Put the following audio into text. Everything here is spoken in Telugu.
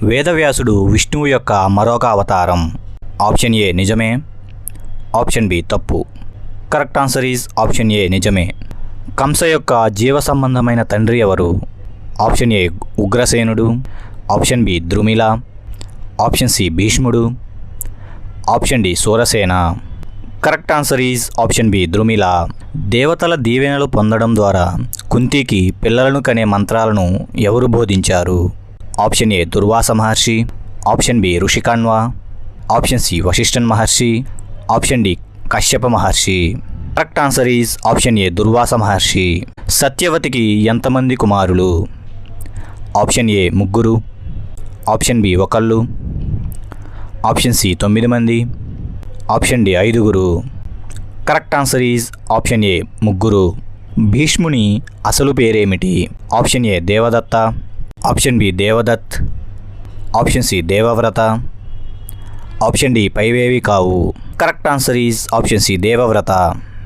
వేదవ్యాసుడు విష్ణువు యొక్క మరొక అవతారం. ఆప్షన్ ఏ నిజమే, ఆప్షన్ బి తప్పు. Correct answer is option A నిజమే. కంస యొక్క జీవ సంబంధమైన తండ్రి ఎవరు? ఆప్షన్ ఏ ఉగ్రసేనుడు, option B Drumila, option C భీష్ముడు, option D Surasena. Correct answer is option B Drumila. దేవతల దీవెనలు పొందడం ద్వారా కుంతికి పిల్లలను కనే మంత్రాలను ఎవరు బోధించారు? Option A Durvasa Maharshi, option B Rishikanva, option C Vashishtan Maharshi, option D Kashyapa Maharshi. Correct answer is option A Durvasa Maharshi. సత్యవతికి ఎంతమంది కుమారులు? Option A 3, option B 1, option C 9 మంది, option D 5. Correct answer is option A 3. భీష్ముని అసలు పేరేమిటి? Option A Devadatta, option B Devdat, option C Devavrata, option D పైవేవి కావు. Correct answer is option C Devavrata.